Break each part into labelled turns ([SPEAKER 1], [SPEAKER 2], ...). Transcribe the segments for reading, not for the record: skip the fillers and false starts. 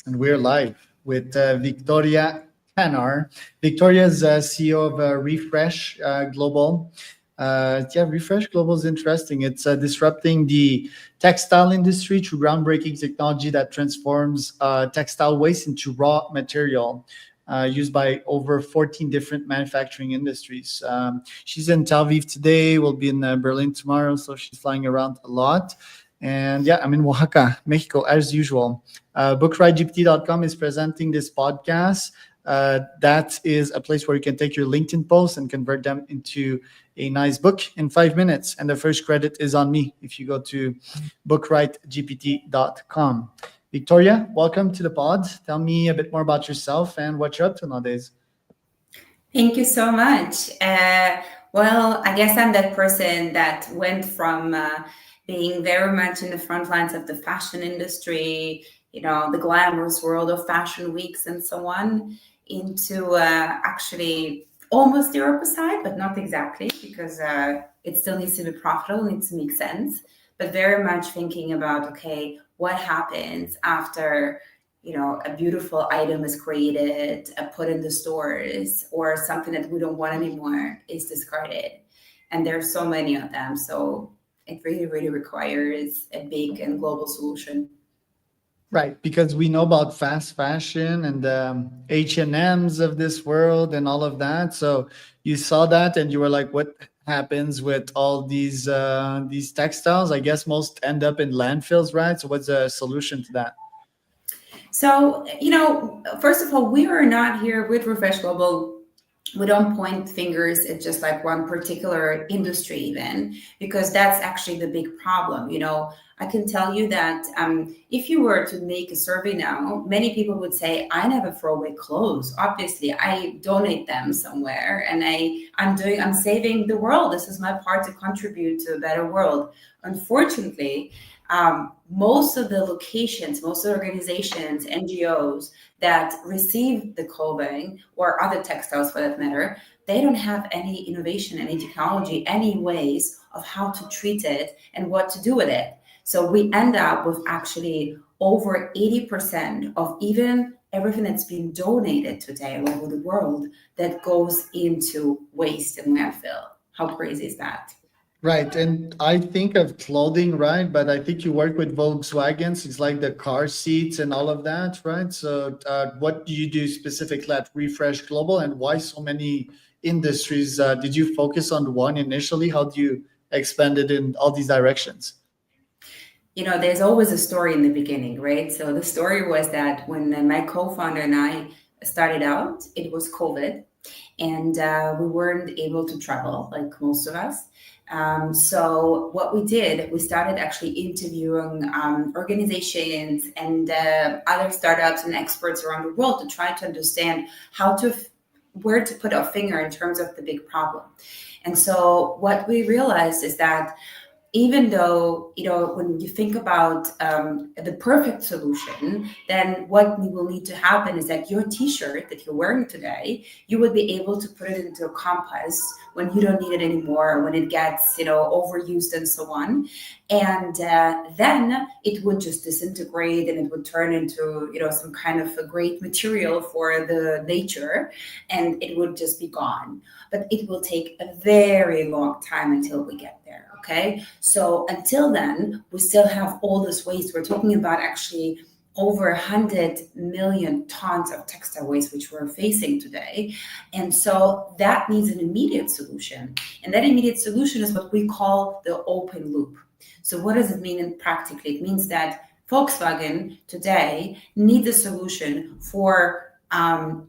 [SPEAKER 1] And we're live with Viktoria Kanar. Victoria is CEO of Refresh Global. Refresh Global is interesting. It's disrupting the textile industry through groundbreaking technology that transforms textile waste into raw material. Used by over 14 different manufacturing industries. She's in Tel Aviv today, will be in Berlin tomorrow, so she's flying around a lot. And yeah, I'm in Oaxaca, Mexico, as usual. BookWriteGPT.com is presenting this podcast. That is a place where you can take your LinkedIn posts and convert them into a nice book in 5 minutes. And the first credit is on me if you go to BookWriteGPT.com. Victoria, welcome to the pod. Tell me a bit more about yourself and what you're up to nowadays.
[SPEAKER 2] Thank you so much. Well, I guess I'm that person that went from being very much in the front lines of the fashion industry, the glamorous world of fashion weeks and so on, into actually almost the opposite side, but not exactly, because it still needs to be profitable, needs to make sense, but very much thinking about, okay, what happens after a beautiful item is created, put in the stores, or something that we don't want anymore is discarded. And there's so many of them. So it really, really requires a big and global solution.
[SPEAKER 1] Right, because we know about fast fashion and H&Ms of this world and all of that. So you saw that and you were like, what happens with all these textiles? I guess most end up in landfills, right? So what's the solution to that?
[SPEAKER 2] So, first of all, we are not here with Refresh Global. We don't point fingers at just like one particular industry, even, because that's actually the big problem. I can tell you that if you were to make a survey now, many people would say, I never throw away clothes. Obviously, I donate them somewhere, and I'm saving the world. This is my part to contribute to a better world. Unfortunately, most of the locations, most of the organizations, NGOs that receive the clothing or other textiles for that matter, they don't have any innovation, any technology, any ways of how to treat it and what to do with it. So we end up with actually over 80% of even everything that's been donated today all over the world that goes into waste and landfill. How crazy is that?
[SPEAKER 1] Right. And I think of clothing, right? But I think you work with Volkswagens. It's like the car seats and all of that, right? So what do you do specifically at Refresh Global and why so many industries? Did you focus on one initially? How do you expand it in all these directions?
[SPEAKER 2] There's always a story in the beginning, right? So the story was that when my co-founder and I started out, it was COVID, and we weren't able to travel like most of us. So what we did, we started actually interviewing organizations and other startups and experts around the world to try to understand where to put our finger in terms of the big problem. And so what we realized is that even though, when you think about the perfect solution, then what will need to happen is that your t-shirt that you're wearing today, you would be able to put it into a compost when you don't need it anymore, when it gets, overused and so on. And then it would just disintegrate and it would turn into, some kind of a great material for the nature, and it would just be gone. But it will take a very long time until we get there. Okay, so until then, we still have all this waste. We're talking about actually over 100 million tons of textile waste, which we're facing today. And so that needs an immediate solution. And that immediate solution is what we call the open loop. So what does it mean practically? It means that Volkswagen today needs a solution for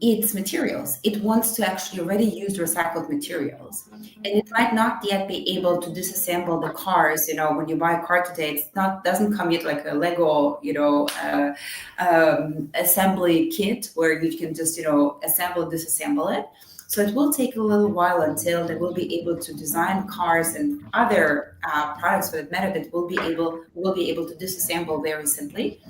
[SPEAKER 2] its materials. It wants to actually already use recycled materials, and it might not yet be able to disassemble the cars. When you buy a car today, doesn't come yet like a Lego, assembly kit where you can just assemble and disassemble it. So it will take a little while until they will be able to design cars and other products for that matter that will be able to disassemble very simply.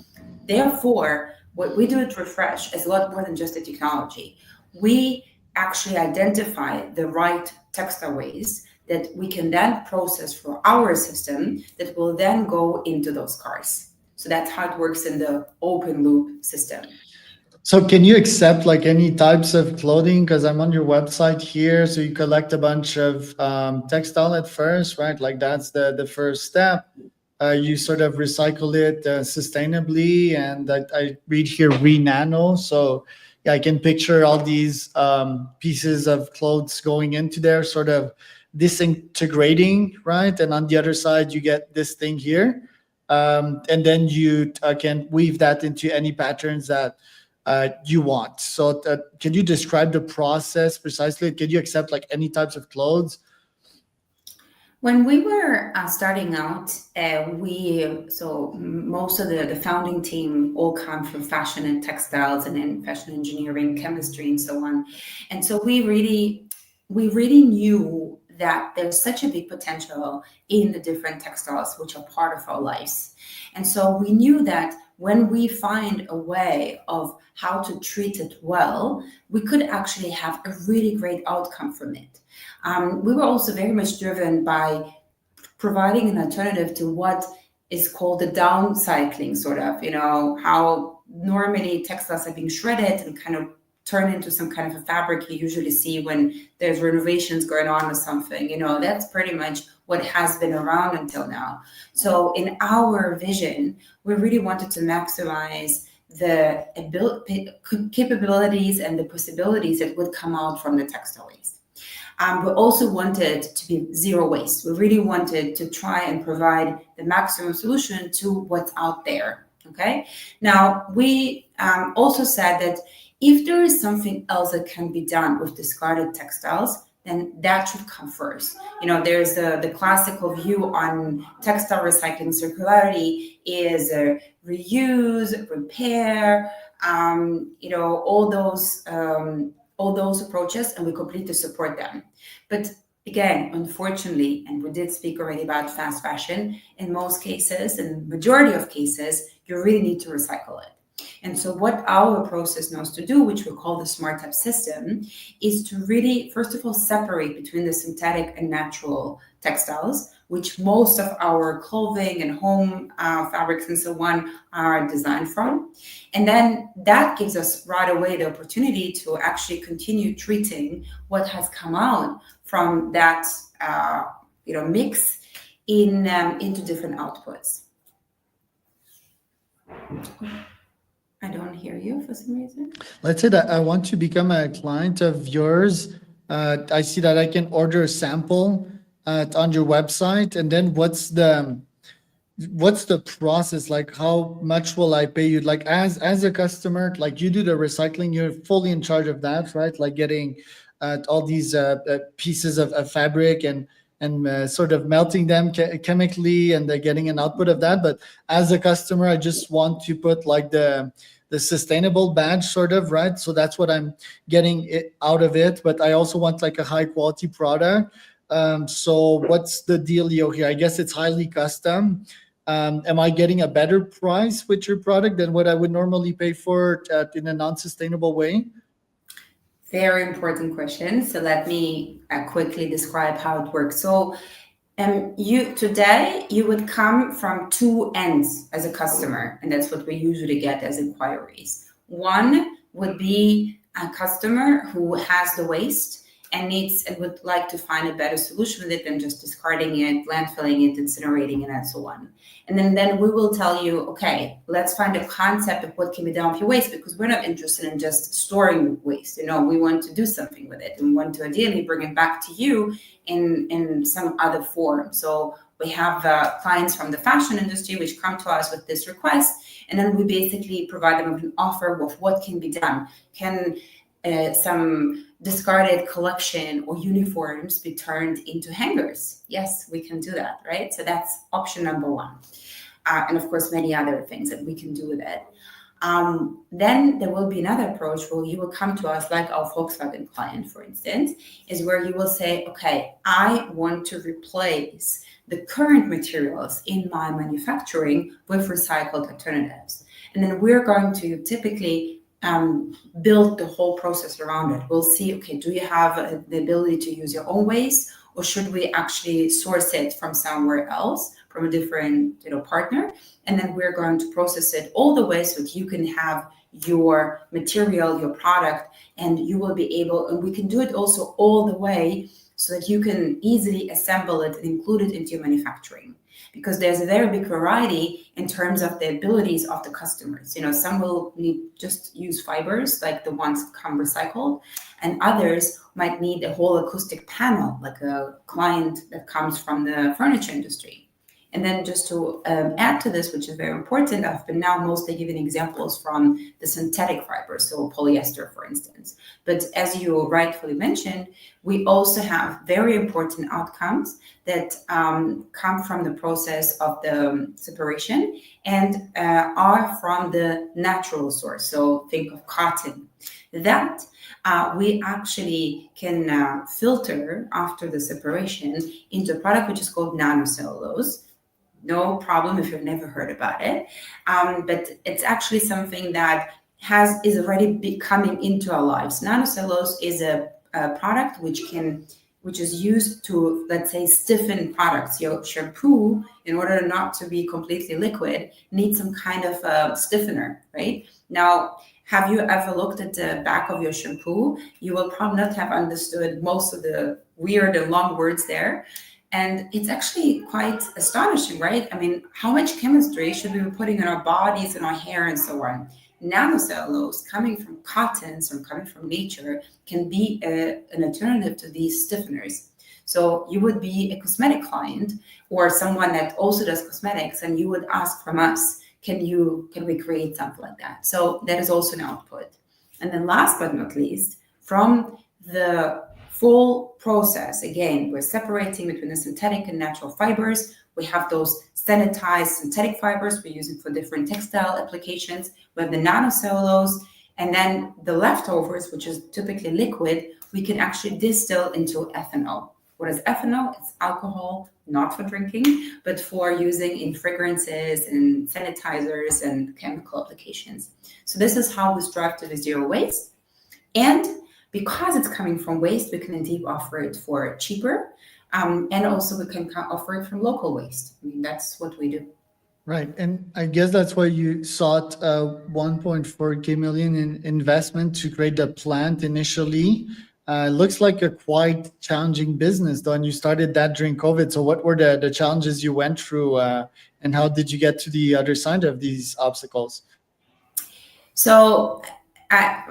[SPEAKER 2] Therefore, what we do at Refresh is a lot more than just the technology. We actually identify the right textile waste that we can then process for our system that will then go into those cars. So that's how it works in the open loop system.
[SPEAKER 1] So can you accept like any types of clothing? Because I'm on your website here. So you collect a bunch of textile at first, right? Like that's the first step. You sort of recycle it sustainably, and I read here re-nano. So yeah, I can picture all these pieces of clothes going into there, sort of disintegrating, right? And on the other side, you get this thing here, and then you can weave that into any patterns that you want. So can you describe the process precisely? Can you accept like any types of clothes?
[SPEAKER 2] When we were starting out, most of the founding team all come from fashion and textiles, and then fashion engineering, chemistry, and so on. And so we really knew that there's such a big potential in the different textiles which are part of our lives. And so we knew that when we find a way of how to treat it well, we could actually have a really great outcome from it. We were also very much driven by providing an alternative to what is called the downcycling, sort of, how normally textiles are being shredded and kind of turned into some kind of a fabric you usually see when there's renovations going on or something. That's pretty much what has been around until now. So in our vision, we really wanted to maximize the capabilities and the possibilities that would come out from the textile waste. We also wanted to be zero waste. We really wanted to try and provide the maximum solution to what's out there. Okay. Now, we also said that if there is something else that can be done with discarded textiles, then that should come first. There's the classical view on textile recycling circularity is reuse, repair, all those approaches, and we completely support them. But again, unfortunately, and we did speak already about fast fashion, in most cases, in the majority of cases, you really need to recycle it. And so what our process knows to do, which we call the Smart Tap system, is to really, first of all, separate between the synthetic and natural textiles, which most of our clothing and home fabrics and so on are designed from. And then that gives us right away the opportunity to actually continue treating what has come out from that mix into different outputs. I don't hear you for some reason.
[SPEAKER 1] Let's say that I want to become a client of yours. I see that I can order a sample on your website, and then what's the process? Like, how much will I pay you? Like, as a customer, like you do the recycling, you're fully in charge of that, right? Like getting all these pieces of fabric and sort of melting them chemically, and getting an output of that. But as a customer, I just want to put like the sustainable badge, sort of, right? So that's what I'm getting out of it. But I also want like a high quality product. So what's the dealio here? I guess it's highly custom. Am I getting a better price with your product than what I would normally pay for in a non-sustainable way?
[SPEAKER 2] Very important question. So let me quickly describe how it works. So you would come from two ends as a customer, and that's what we usually get as inquiries. One would be a customer who has the waste and would like to find a better solution with it than just discarding it, landfilling it, incinerating it, and so on. And then we will tell you, okay, let's find a concept of what can be done with your waste, because we're not interested in just storing waste. We want to do something with it and want to ideally bring it back to you in some other form. So we have clients from the fashion industry which come to us with this request, and then we basically provide them with an offer of what can be done. Can some discarded collection or uniforms be turned into hangers? Yes, we can do that, right? So that's option number one. And of course, many other things that we can do with it. Then there will be another approach where you will come to us, like our Volkswagen client, for instance, is where you will say, okay, I want to replace the current materials in my manufacturing with recycled alternatives. And then we're going to typically build the whole process around it. We'll see, okay, do you have the ability to use your own waste, or should we actually source it from somewhere else, from a different partner, and then we're going to process it all the way so that you can have your material, your product, and you will be able, and we can do it also all the way so that you can easily assemble it and include it into your manufacturing. Because there's a very big variety in terms of the abilities of the customers. Some will need just use fibers, like the ones that come recycled, and others might need a whole acoustic panel, like a client that comes from the furniture industry. And then just to add to this, which is very important, I've been now mostly giving examples from the synthetic fibers, so polyester, for instance. But as you rightfully mentioned, we also have very important outcomes that come from the process of the separation and are from the natural source. So think of cotton. That we actually can filter after the separation into a product which is called nanocellulose. No problem if you've never heard about it, but it's actually something that is already coming into our lives. Nanocellulose is a product which is used to, let's say, stiffen products. Your shampoo, in order not to be completely liquid, needs some kind of stiffener, right? Now, have you ever looked at the back of your shampoo? You will probably not have understood most of the weird and long words there. And it's actually quite astonishing, right? I mean, how much chemistry should we be putting in our bodies and our hair and so on? Nanocellulose coming from cottons or coming from nature can be an alternative to these stiffeners. So you would be a cosmetic client or someone that also does cosmetics, and you would ask from us, can we create something like that? So that is also an output. And then last but not least, from the full process, again, we're separating between the synthetic and natural fibers. We have those sanitized synthetic fibers we're using for different textile applications. We have the nanocellulose, and then the leftovers, which is typically liquid, we can actually distill into ethanol. What is ethanol? It's alcohol, not for drinking, but for using in fragrances and sanitizers and chemical applications. So this is how we strive to the zero waste. And because it's coming from waste, we can indeed offer it for cheaper. And also we can offer it from local waste. I mean, that's what we do.
[SPEAKER 1] Right. And I guess that's why you sought 1.4 million in investment to create the plant initially. Looks like a quite challenging business, though, and you started that during COVID. So what were the challenges you went through, and how did you get to the other side of these obstacles?
[SPEAKER 2] So, I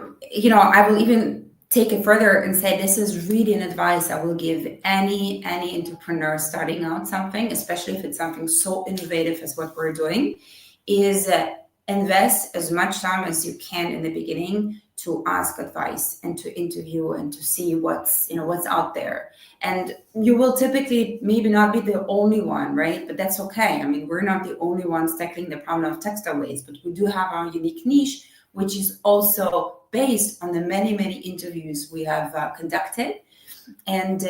[SPEAKER 2] will even take it further and say this is really an advice I will give any entrepreneur starting out something, especially if it's something so innovative as what we're doing, is invest as much time as you can in the beginning to ask advice and to interview and to see what's out there. And you will typically maybe not be the only one, right? But that's okay. I mean, we're not the only ones tackling the problem of textile waste, but we do have our unique niche, which is also based on the many interviews we have conducted, and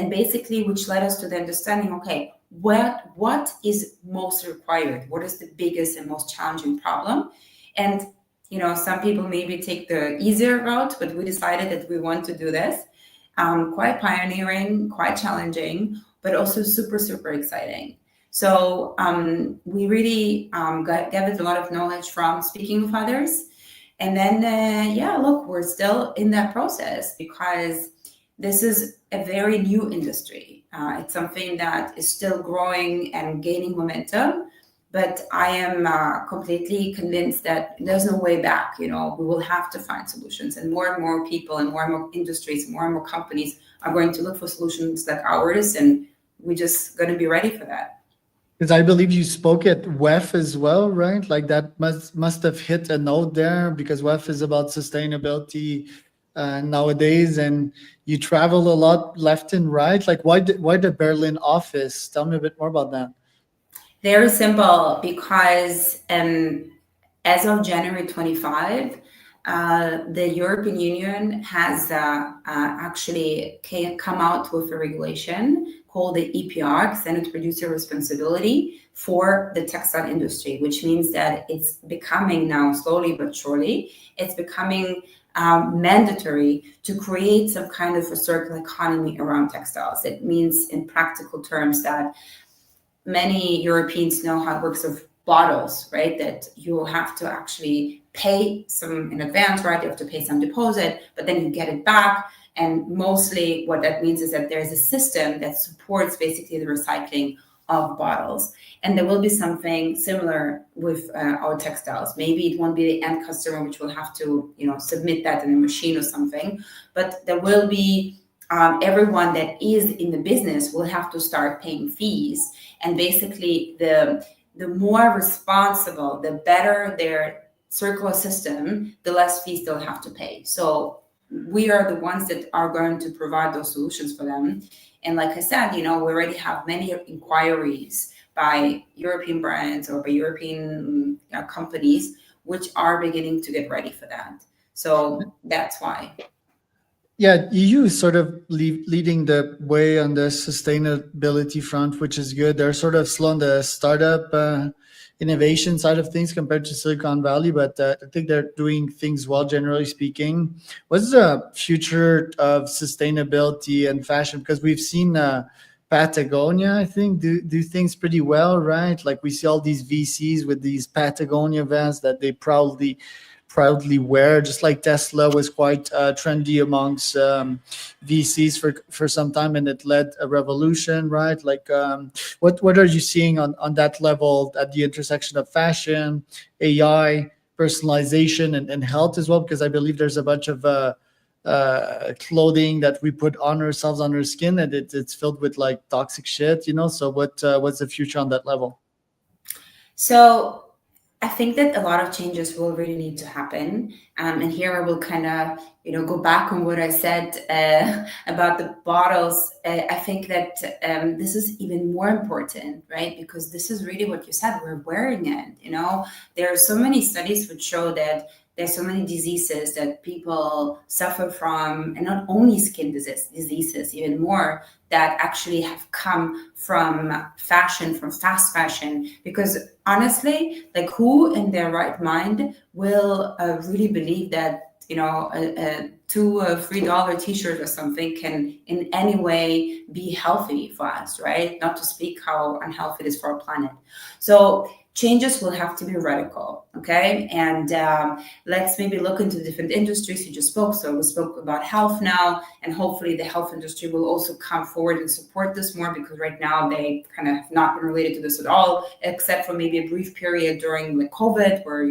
[SPEAKER 2] basically which led us to the understanding, okay, what is most required? What is the biggest and most challenging problem? And some people maybe take the easier route, but we decided that we want to do this. Quite pioneering, quite challenging, but also super exciting. So we really gathered a lot of knowledge from speaking with others. And then, look, we're still in that process because this is a very new industry. It's something that is still growing and gaining momentum, but I am completely convinced that there's no way back. We will have to find solutions, and more people and more industries, more and more companies are going to look for solutions like ours, and we're just going to be ready for that.
[SPEAKER 1] Because I believe you spoke at WEF as well, right? Like that must have hit a note there, because WEF is about sustainability nowadays, and you travel a lot left and right. Like why the Berlin office? Tell me a bit more about that.
[SPEAKER 2] Very simple, because as of January 25, the European Union has actually come out with a regulation called the EPR, Extended Producer Responsibility, for the textile industry, which means that it's becoming now, slowly but surely, it's becoming mandatory to create some kind of a circular economy around textiles. It means in practical terms that many Europeans know how it works of bottles, right? That you have to actually pay some in advance, right? You have to pay some deposit, but then you get it back. And mostly what that means is that there's a system that supports basically the recycling of bottles. And there will be something similar with our textiles. Maybe it won't be the end customer, which will have to, submit that in a machine or something, but there will be everyone that is in the business will have to start paying fees. And basically, the more responsible, the better their circular system, the less fees they'll have to pay. So we are the ones that are going to provide those solutions for them. And like I said, we already have many inquiries by European brands or by European companies, which are beginning to get ready for that. So that's why.
[SPEAKER 1] Yeah, EU is sort of leading the way on the sustainability front, which is good. They're sort of slow on the startup innovation side of things compared to Silicon Valley, but I think they're doing things well, generally speaking. What's the future of sustainability and fashion? Because we've seen Patagonia, I think, do things pretty well, right? Like we see all these VCs with these Patagonia vans that they proudly wear, just like Tesla was quite trendy amongst VCs for some time, and it led a revolution, right? Like, what are you seeing on that level at the intersection of fashion, AI, personalization, and health as well? Because I believe there's a bunch of clothing that we put on ourselves, on our skin, and it's filled with like toxic shit, So what's the future on that level?
[SPEAKER 2] So I think that a lot of changes will really need to happen. And here I will kind of, go back on what I said about the bottles. I think that this is even more important, right? Because this is really what you said, we're wearing it, There are so many studies which show that there's so many diseases that people suffer from, and not only skin diseases, even more, that actually have come from fashion, from fast fashion. Because honestly, like who in their right mind will really believe that a $2 or $3 t-shirt or something can in any way be healthy for us, right? Not to speak how unhealthy it is for our planet. So changes will have to be radical, okay? And let's maybe look into different industries you just spoke. So we spoke about health now, and hopefully the health industry will also come forward and support this more, because right now they kind of have not been related to this at all, except for maybe a brief period during the COVID where,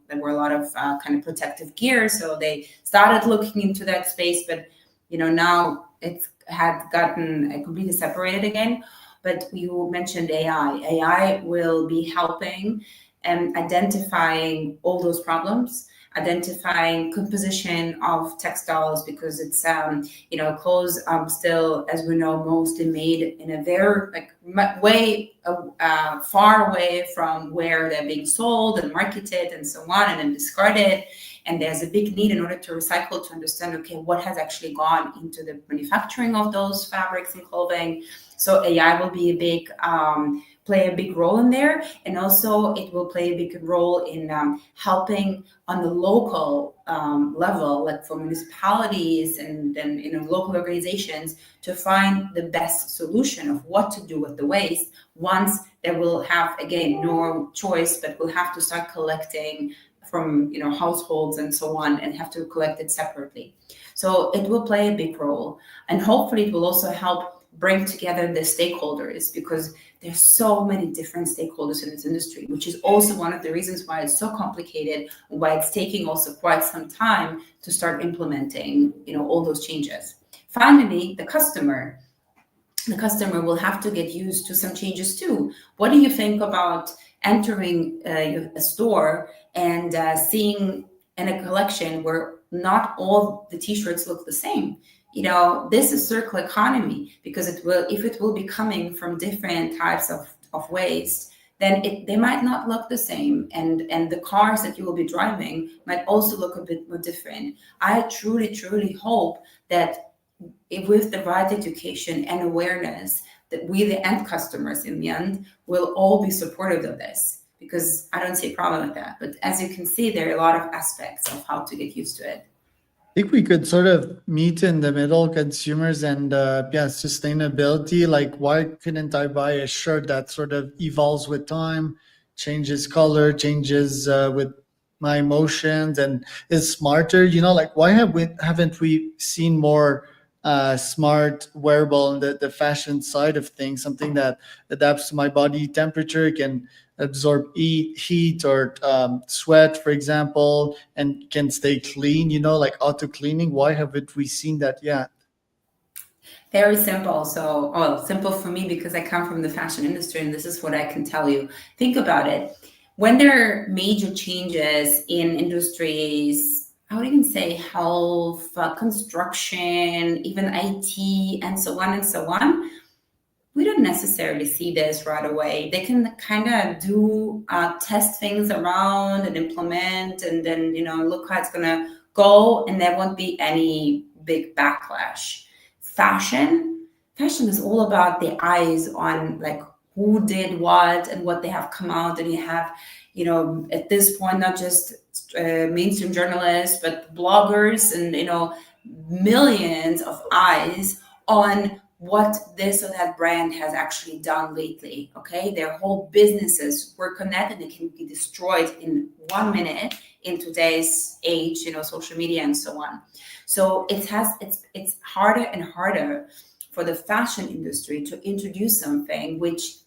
[SPEAKER 2] there were a lot of kind of protective gear. So they started looking into that space, but, now it's had gotten completely separated again. But you mentioned AI. AI will be helping and identifying all those problems, identifying composition of textiles, because it's clothes still, as we know, mostly made in a very way far away from where they're being sold and marketed and so on, and then discarded. And there's a big need in order to recycle to understand, okay, what has actually gone into the manufacturing of those fabrics and clothing. So AI will be play a big role in there, and also it will play a big role in helping on the local level, like for municipalities and then local organizations, to find the best solution of what to do with the waste once they will have again no choice, but will have to start collecting from households and so on, and have to collect it separately. So it will play a big role, and hopefully it will also help bring together the stakeholders, because there's so many different stakeholders in this industry, which is also one of the reasons why it's so complicated, why it's taking also quite some time to start implementing all those changes. Finally, the customer will have to get used to some changes too. What do you think about entering a store and seeing in a collection where not all the t-shirts look the same? This is circular economy, because if it will be coming from different types of waste, then they might not look the same, and the cars that you will be driving might also look a bit more different. I truly hope that with the right education and awareness, that we, the end customers in the end, will all be supportive of this, because I don't see a problem with that. But as you can see, there are a lot of aspects of how to get used to it.
[SPEAKER 1] think we could sort of meet in the middle, consumers and yeah, sustainability. Like, why couldn't I buy a shirt that sort of evolves with time, changes color, changes with my emotions, and is smarter? You know, like why haven't we seen more smart wearable in the fashion side of things? Something that adapts to my body temperature, can absorb heat or sweat, for example, and can stay clean, you know, like auto cleaning. Why haven't we seen that yet?
[SPEAKER 2] Very simple. So, well, simple for me because I come from the fashion industry and this is what I can tell you. Think about it. When there are major changes in industries, I would even say health, construction, even IT, and so on and so on, we don't necessarily see this right away. They can kind of do test things around and implement, and then look how it's gonna go, and there won't be any big backlash. Fashion is all about the eyes on like who did what and what they have come out, and you have at this point not just mainstream journalists but bloggers and millions of eyes on what this or that brand has actually done lately. Okay, their whole businesses were connected and can be destroyed in 1 minute in today's age, social media and so on. So it's harder and harder for the fashion industry to introduce something which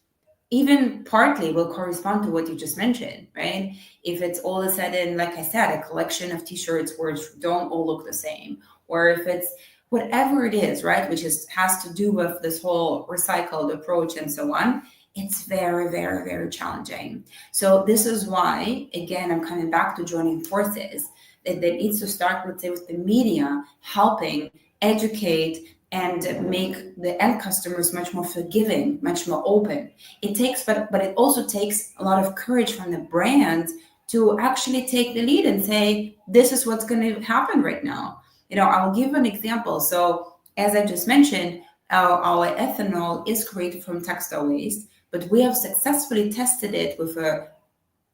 [SPEAKER 2] even partly will correspond to what you just mentioned, right? If it's all of a sudden, like I said, a collection of t-shirts which don't all look the same, or if it's whatever it is, right, which has to do with this whole recycled approach and so on, it's very, very, very challenging. So this is why, again, I'm coming back to joining forces, that needs to start, let's say, with the media helping educate and make the end customers much more forgiving, much more open. It takes, but it also takes a lot of courage from the brands to actually take the lead and say, this is what's going to happen right now. I'll give an example. So as I just mentioned, our ethanol is created from textile waste, but we have successfully tested it with a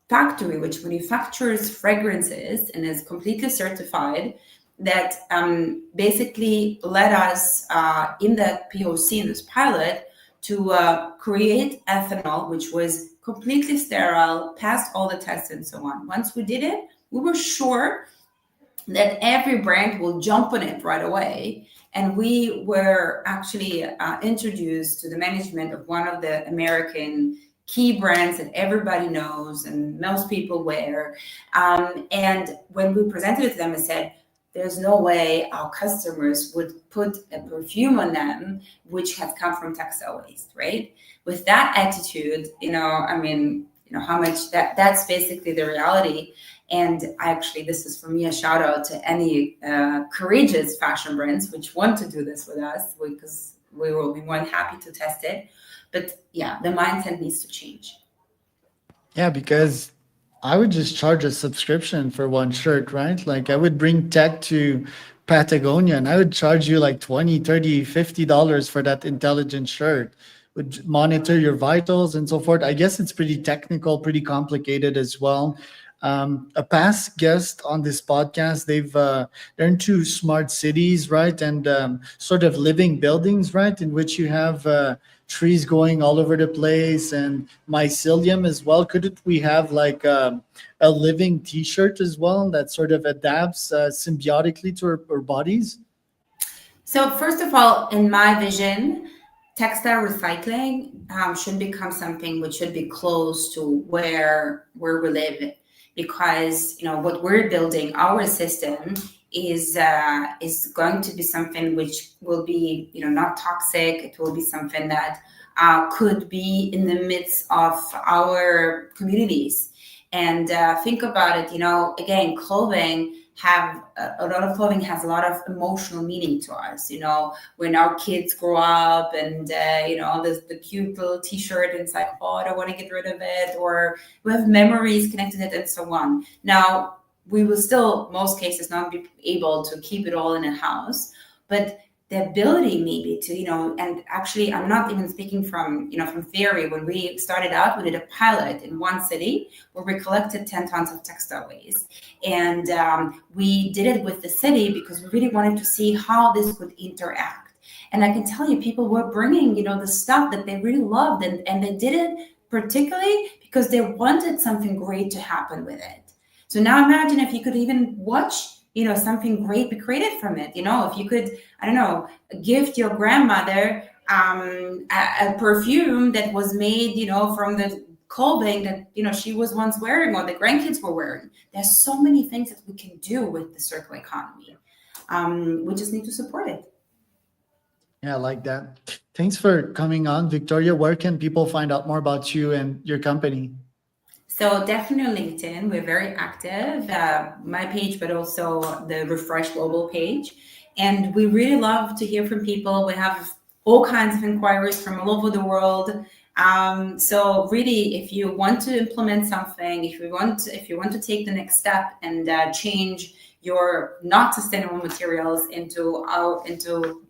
[SPEAKER 2] factory which manufactures fragrances and is completely certified, that basically led us in that POC, in this pilot, to create ethanol which was completely sterile, passed all the tests and so on. Once we did it, we were sure that every brand will jump on it right away. And we were actually introduced to the management of one of the American key brands that everybody knows and most people wear. And when we presented it to them, I said, there's no way our customers would put a perfume on them which has come from textile waste, right? With that attitude, I mean, how much that's basically the reality. And actually, this is for me a shout out to any courageous fashion brands which want to do this with us, because we will be more than happy to test it. But yeah, the mindset needs to change.
[SPEAKER 1] Yeah, because I would just charge a subscription for one shirt, right? Like I would bring tech to Patagonia and I would charge you like 20, 30, $50 for that intelligent shirt. Would monitor your vitals and so forth. I guess it's pretty technical, pretty complicated as well. A past guest on this podcast, they're into smart cities, right? And sort of living buildings, right? In which you have trees going all over the place and mycelium as well. Couldn't we have like a living T-shirt as well that sort of adapts symbiotically to our bodies?
[SPEAKER 2] So first of all, in my vision, textile recycling should become something which should be close to where we live, because what we're building, our system is going to be something which will be not toxic. It will be something that could be in the midst of our communities. And think about it. Again, clothing have a lot of clothing has a lot of emotional meaning to us. When our kids grow up and the cute little T-shirt, and it's like, oh, I don't want to get rid of it, or we have memories connected to it and so on. Now we will still, most cases, not be able to keep it all in a house, but the ability maybe to, and actually I'm not even speaking from, from theory. When we started out, we did a pilot in one city where we collected 10 tons of textile waste. And we did it with the city because we really wanted to see how this could interact. And I can tell you, people were bringing, the stuff that they really loved, and they did it particularly because they wanted something great to happen with it. So now imagine if you could even watch, something great be created from it. If you could, I don't know, gift your grandmother a perfume that was made, from the clothing that, she was once wearing or the grandkids were wearing. There's so many things that we can do with the circular economy. We just need to support it.
[SPEAKER 1] Yeah, I like that. Thanks for coming on, Victoria. Where can people find out more about you and your company?
[SPEAKER 2] So definitely LinkedIn, we're very active. My page, but also the Refresh Global page. And we really love to hear from people. We have all kinds of inquiries from all over the world. So really, if you want to implement something, if you want to take the next step and change your not sustainable materials into an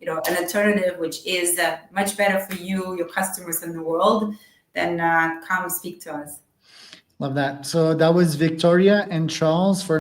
[SPEAKER 2] alternative which is much better for you, your customers, and the world, then come speak to us.
[SPEAKER 1] Love that. So that was Victoria and Charles for